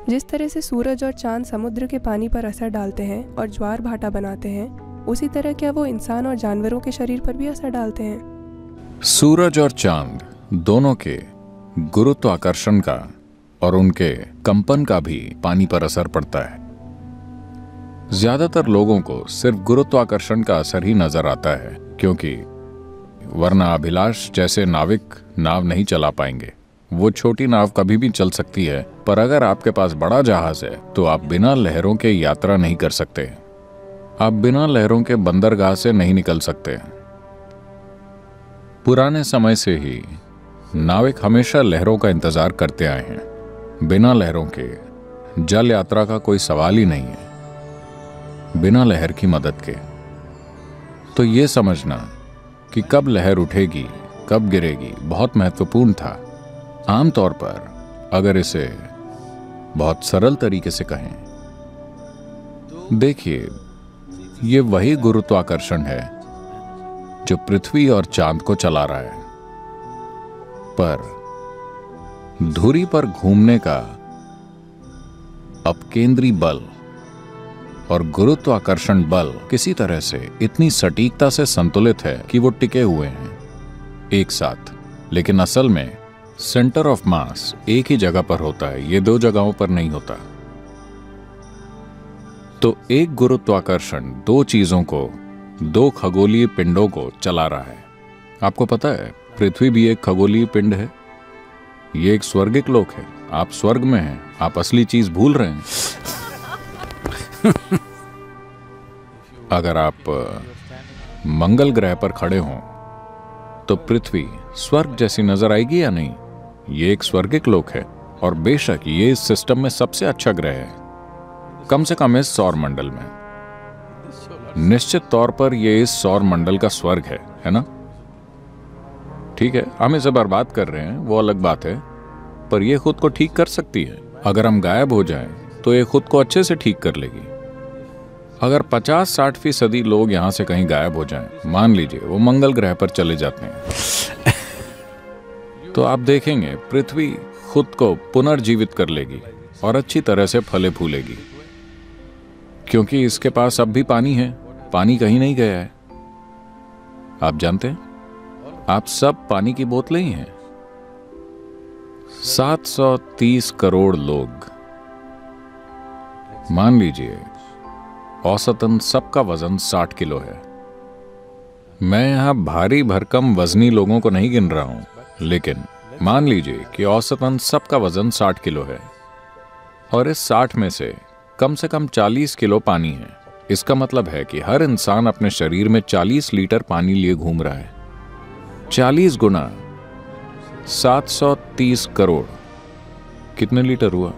जिस तरह से सूरज और चांद समुद्र के पानी पर असर डालते हैं और ज्वार भाटा बनाते हैं, उसी तरह क्या वो इंसान और जानवरों के शरीर पर भी असर डालते हैं? सूरज और चांद दोनों के गुरुत्वाकर्षण का और उनके कंपन का भी पानी पर असर पड़ता है। ज्यादातर लोगों को सिर्फ गुरुत्वाकर्षण का असर ही नजर आता है, क्योंकि वरना अभिलाष जैसे नाविक नाव नहीं चला पाएंगे। वो छोटी नाव कभी भी चल सकती है, पर अगर आपके पास बड़ा जहाज है तो आप बिना लहरों के यात्रा नहीं कर सकते। आप बिना लहरों के बंदरगाह से नहीं निकल सकते। पुराने समय से ही नाविक हमेशा लहरों का इंतजार करते आए हैं। बिना लहरों के जल यात्रा का कोई सवाल ही नहीं है, बिना लहर की मदद के। तो ये समझना कि कब लहर उठेगी, कब गिरेगी, बहुत महत्वपूर्ण था। आमतौर पर अगर इसे बहुत सरल तरीके से कहें, देखिए, ये वही गुरुत्वाकर्षण है जो पृथ्वी और चांद को चला रहा है, पर धुरी पर घूमने का अपकेंद्री बल और गुरुत्वाकर्षण बल किसी तरह से इतनी सटीकता से संतुलित है कि वो टिके हुए हैं एक साथ। लेकिन असल में सेंटर ऑफ मास एक ही जगह पर होता है, ये दो जगहों पर नहीं होता। तो एक गुरुत्वाकर्षण दो चीजों को, दो खगोलीय पिंडों को चला रहा है। आपको पता है, पृथ्वी भी एक खगोलीय पिंड है। ये एक स्वर्गिक लोक है। आप स्वर्ग में हैं, आप असली चीज भूल रहे हैं। अगर आप मंगल ग्रह पर खड़े हों तो पृथ्वी स्वर्ग जैसी नजर आएगी या नहीं? ये एक स्वर्गिक लोक है, और बेशक ये इस सिस्टम में सबसे अच्छा ग्रह है, कम से कम इस सौर मंडल में। निश्चित तौर पर ये इस सौर मंडल का स्वर्ग है ना? ठीक है, हम इसे बर्बाद कर रहे हैं, वो अलग बात है, पर ये खुद को ठीक कर सकती है। अगर हम गायब हो जाएं तो ये खुद को अच्छे से ठीक कर लेगी। अगर 50-60% लोग यहां से कहीं गायब हो जाएं, मान लीजिए वो मंगल ग्रह पर चले जाते हैं, तो आप देखेंगे पृथ्वी खुद को पुनर्जीवित कर लेगी और अच्छी तरह से फले फूलेगी, क्योंकि इसके पास अब भी पानी है। पानी कहीं नहीं गया है। आप जानते हैं, आप सब पानी की बोतलें ही हैं। 730 करोड़ लोग, मान लीजिए औसतन सबका वजन 60 किलो है। मैं यहां भारी भरकम वजनी लोगों को नहीं गिन रहा हूं, लेकिन मान लीजिए कि औसतन सबका वजन 60 किलो है, और इस 60 में से कम 40 किलो पानी है। इसका मतलब है कि हर इंसान अपने शरीर में 40 लीटर पानी लिए घूम रहा है। 40 गुना 730 करोड़ कितने लीटर हुआ?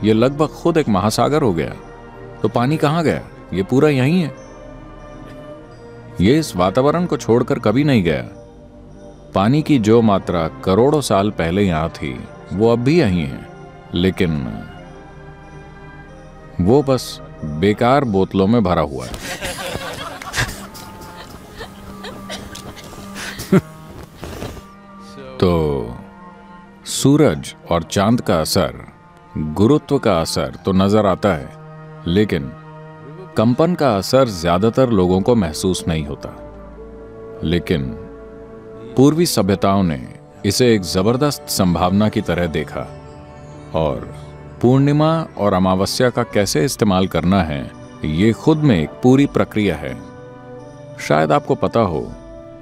यह लगभग खुद एक महासागर हो गया। तो पानी कहां गया? ये पूरा यहीं है। ये इस वातावरण को छोड़कर कभी नहीं गया। पानी की जो मात्रा करोड़ों साल पहले यहां थी, वो अब भी यहीं है, लेकिन वो बस बेकार बोतलों में भरा हुआ है। तो सूरज और चांद का असर, गुरुत्व का असर तो नजर आता है, लेकिन कंपन का असर ज्यादातर लोगों को महसूस नहीं होता। लेकिन पूर्वी सभ्यताओं ने इसे एक जबरदस्त संभावना की तरह देखा, और पूर्णिमा और अमावस्या का कैसे इस्तेमाल करना है, ये खुद में एक पूरी प्रक्रिया है। शायद आपको पता हो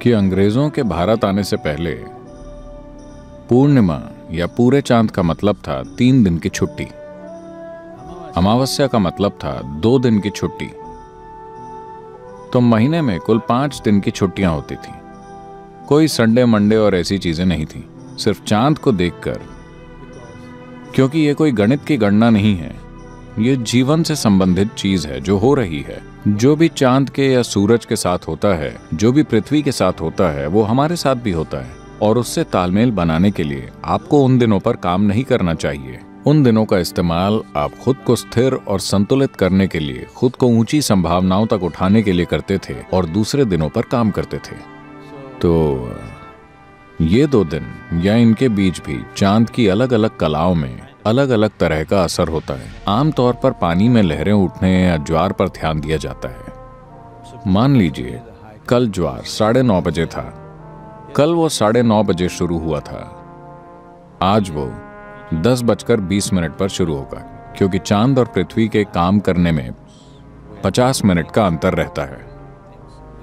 कि अंग्रेजों के भारत आने से पहले पूर्णिमा या पूरे चांद का मतलब था 3 दिन की छुट्टी। अमावस्या का मतलब था 2 दिन की छुट्टी। तो महीने में कुल 5 दिन की छुट्टियां होती थी। कोई संडे मंडे और ऐसी चीजें नहीं थी, सिर्फ चांद को देखकर। क्योंकि ये कोई गणित की गणना नहीं है, ये जीवन से संबंधित चीज है जो हो रही है। जो भी चांद के या सूरज के साथ होता है, जो भी पृथ्वी के साथ होता है, वो हमारे साथ भी होता है। और उससे तालमेल बनाने के लिए आपको उन दिनों पर काम नहीं करना चाहिए। उन दिनों का इस्तेमाल आप खुद को स्थिर और संतुलित करने के लिए, खुद को ऊंची संभावनाओं तक उठाने के लिए करते थे, और दूसरे दिनों पर काम करते थे। तो ये 2 दिन या इनके बीच भी चांद की अलग अलग कलाओं में अलग अलग तरह का असर होता है। आमतौर पर पानी में लहरें उठने या ज्वार पर ध्यान दिया जाता है। मान लीजिए कल ज्वार 9:30 बजे था। कल वो 9:30 बजे शुरू हुआ था। आज वो 10:20 पर शुरू होगा, क्योंकि चांद और पृथ्वी के काम करने में 50 मिनट का अंतर रहता है।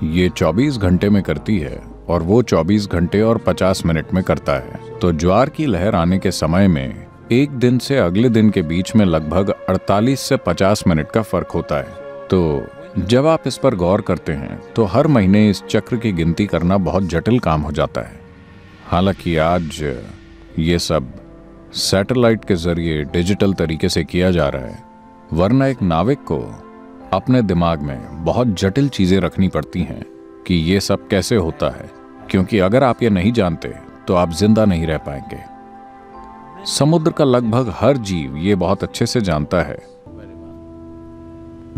ये 24 घंटे में करती है और वो 24 घंटे और 50 मिनट में करता है। तो ज्वार की लहर आने के समय में एक दिन से अगले दिन के बीच में लगभग 48 से 50 मिनट का फर्क होता है। तो जब आप इस पर गौर करते हैं तो हर महीने इस चक्र की गिनती करना बहुत जटिल काम हो जाता है। हालांकि आज ये सब सैटेलाइट के जरिए डिजिटल तरीके से किया जा रहा है, वरना एक नाविक को अपने दिमाग में बहुत जटिल चीजें रखनी पड़ती हैं कि ये सब कैसे होता है, क्योंकि अगर आप ये नहीं जानते तो आप जिंदा नहीं रह पाएंगे। समुद्र का लगभग हर जीव ये बहुत अच्छे से जानता है।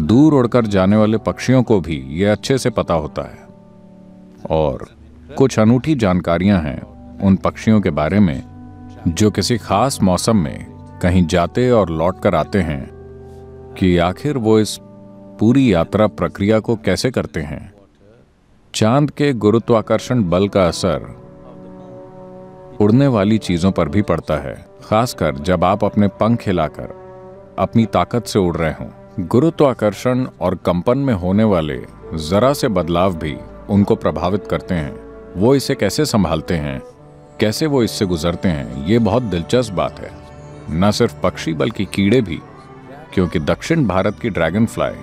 दूर उड़कर जाने वाले पक्षियों को भी ये अच्छे से पता होता है। और कुछ अनूठी जानकारियां हैं उन पक्षियों के बारे में जो किसी खास मौसम में कहीं जाते और लौट कर आते हैं, कि आखिर वो इस पूरी यात्रा प्रक्रिया को कैसे करते हैं। चांद के गुरुत्वाकर्षण बल का असर उड़ने वाली चीजों पर भी पड़ता है, खासकर जब आप अपने पंख हिलाकर अपनी ताकत से उड़ रहे हों। गुरुत्वाकर्षण और कंपन में होने वाले जरा से बदलाव भी उनको प्रभावित करते हैं। वो इसे कैसे संभालते हैं, कैसे वो इससे गुजरते हैं, ये बहुत दिलचस्प बात है। न सिर्फ पक्षी बल्कि कीड़े भी, क्योंकि दक्षिण भारत की ड्रैगन फ्लाई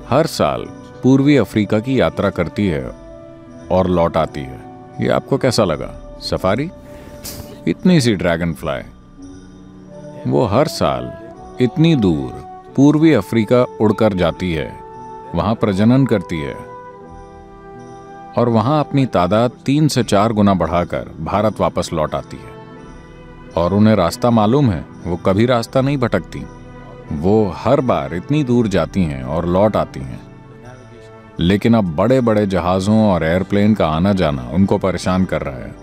हर साल पूर्वी अफ्रीका की यात्रा करती है और लौट आती है। ये आपको कैसा लगा? सफारी? इतनी सी ड्रैगन फ्लाई वो हर साल इतनी दूर पूर्वी अफ्रीका उड़कर जाती है, वहां प्रजनन करती है और वहां अपनी तादाद 3 से 4 गुना बढ़ाकर भारत वापस लौट आती है। और उन्हें रास्ता मालूम है, वो कभी रास्ता नहीं भटकती। वो हर बार इतनी दूर जाती हैं और लौट आती हैं। लेकिन अब बड़े बड़े जहाज़ों और एयरप्लेन का आना जाना उनको परेशान कर रहा है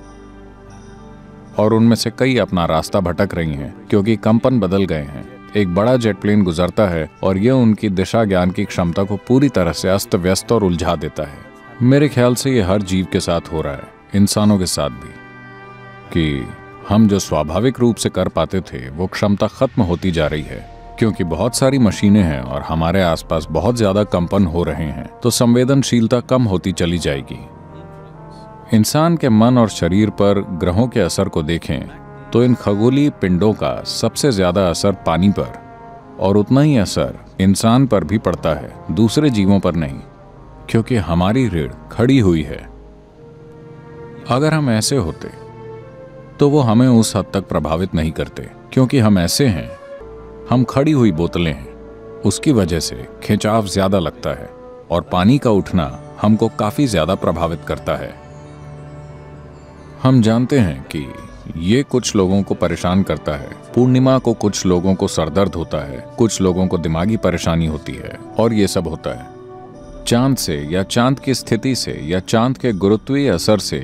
और उनमें से कई अपना रास्ता भटक रही हैं, क्योंकि कंपन बदल गए हैं। एक बड़ा जेट प्लेन गुजरता है और यह उनकी दिशा ज्ञान की क्षमता को पूरी तरह से अस्त व्यस्त और उलझा देता है। मेरे ख्याल से ये हर जीव के साथ हो रहा है, इंसानों के साथ भी, कि हम जो स्वाभाविक रूप से कर पाते थे वो क्षमता खत्म होती जा रही है, क्योंकि बहुत सारी मशीनें हैं और हमारे आसपास बहुत ज्यादा कंपन हो रहे हैं, तो संवेदनशीलता कम होती चली जाएगी। इंसान के मन और शरीर पर ग्रहों के असर को देखें तो इन खगोलीय पिंडों का सबसे ज्यादा असर पानी पर और उतना ही असर इंसान पर भी पड़ता है, दूसरे जीवों पर नहीं, क्योंकि हमारी रीढ़ खड़ी हुई है। अगर हम ऐसे होते तो वो हमें उस हद तक प्रभावित नहीं करते, क्योंकि हम ऐसे हैं, हम खड़ी हुई बोतलें हैं। उसकी वजह से खिंचाव ज्यादा लगता है और पानी का उठना हमको काफी ज्यादा प्रभावित करता है। हम जानते हैं कि ये कुछ लोगों को परेशान करता है। पूर्णिमा को कुछ लोगों को सरदर्द होता है, कुछ लोगों को दिमागी परेशानी होती है, और ये सब होता है चांद से या चांद की स्थिति से या चांद के गुरुत्वीय असर से।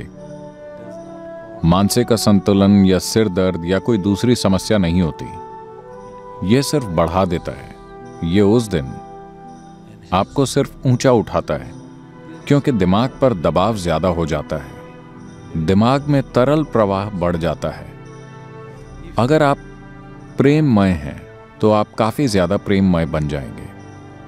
मानसिक असंतुलन या सिर दर्द या कोई दूसरी समस्या नहीं होती, ये सिर्फ बढ़ा देता है। ये उस दिन आपको सिर्फ ऊंचा उठाता है, क्योंकि दिमाग पर दबाव ज्यादा हो जाता है, दिमाग में तरल प्रवाह बढ़ जाता है। अगर आप प्रेममय हैं तो आप काफी ज्यादा प्रेममय बन जाएंगे।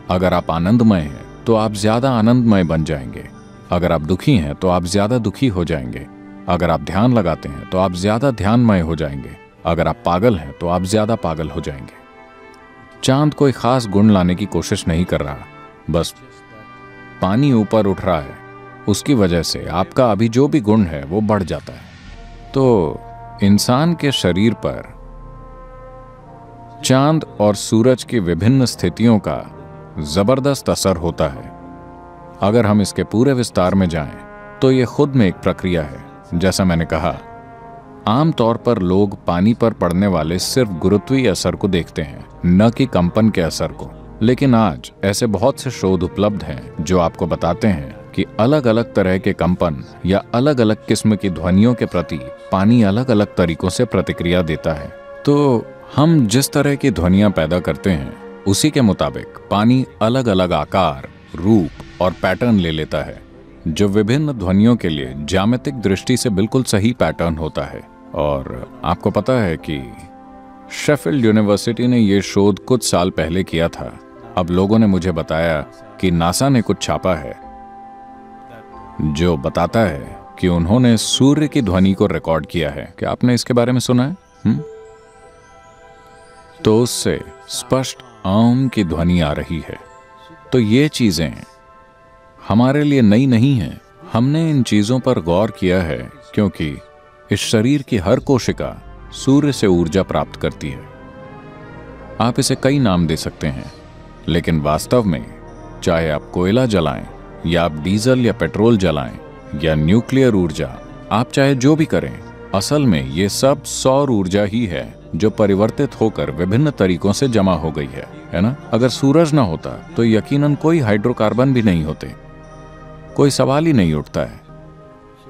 अगर आप आनंदमय हैं तो आप ज्यादा आनंदमय बन जाएंगे। अगर आप दुखी हैं तो आप ज्यादा दुखी हो जाएंगे। अगर आप ध्यान लगाते हैं तो आप ज्यादा ध्यानमय हो जाएंगे। अगर आप पागल हैं तो आप ज्यादा पागल हो जाएंगे। चांद कोई खास गुण लाने की कोशिश नहीं कर रहा, बस पानी ऊपर उठ रहा है, उसकी वजह से आपका अभी जो भी गुण है वो बढ़ जाता है। तो इंसान के शरीर पर चांद और सूरज की विभिन्न स्थितियों का जबरदस्त असर होता है। अगर हम इसके पूरे विस्तार में जाएं तो ये खुद में एक प्रक्रिया है। जैसा मैंने कहा, आमतौर पर लोग पानी पर पड़ने वाले सिर्फ गुरुत्वीय असर को देखते हैं, न कि कंपन के असर को। लेकिन आज ऐसे बहुत से शोध उपलब्ध हैं जो आपको बताते हैं कि अलग अलग तरह के कंपन या अलग अलग किस्म की ध्वनियों के प्रति पानी अलग अलग तरीकों से प्रतिक्रिया देता है। तो हम जिस तरह की ध्वनियां पैदा करते हैं उसी के मुताबिक पानी अलग अलग आकार, रूप और पैटर्न ले लेता है, जो विभिन्न ध्वनियों के लिए ज्यामितिक दृष्टि से बिल्कुल सही पैटर्न होता है। और आपको पता है कि शेफील्ड यूनिवर्सिटी ने यह शोध कुछ साल पहले किया था। अब लोगों ने मुझे बताया कि नासा ने कुछ छापा है जो बताता है कि उन्होंने सूर्य की ध्वनि को रिकॉर्ड किया है। क्या आपने इसके बारे में सुना है? तो उससे स्पष्ट आम की ध्वनि आ रही है। तो ये चीजें हमारे लिए नई नहीं हैं। हमने इन चीजों पर गौर किया है क्योंकि इस शरीर की हर कोशिका सूर्य से ऊर्जा प्राप्त करती है। आप इसे कई नाम दे सकते हैं, लेकिन वास्तव में चाहे आप कोयला जलाएं या आप डीजल या पेट्रोल जलाएं या न्यूक्लियर ऊर्जा, आप चाहे जो भी करें, असल में ये सब सौर ऊर्जा ही है जो परिवर्तित होकर विभिन्न तरीकों से जमा हो गई है ना? अगर सूरज ना होता तो यकीनन कोई हाइड्रोकार्बन भी नहीं होते, कोई सवाल ही नहीं उठता है।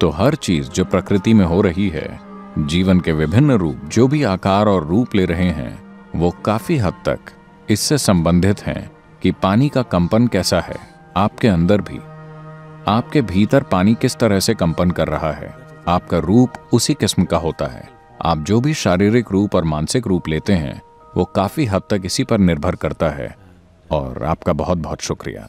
तो हर चीज जो प्रकृति में हो रही है, जीवन के विभिन्न रूप जो भी आकार और रूप ले रहे हैं, वो काफी हद तक इससे संबंधित हैं कि पानी का कंपन कैसा है आपके अंदर भी। आपके भीतर पानी किस तरह से कंपन कर रहा है, आपका रूप उसी किस्म का होता है। आप जो भी शारीरिक रूप और मानसिक रूप लेते हैं वो काफी हद तक इसी पर निर्भर करता है। और आपका बहुत बहुत शुक्रिया।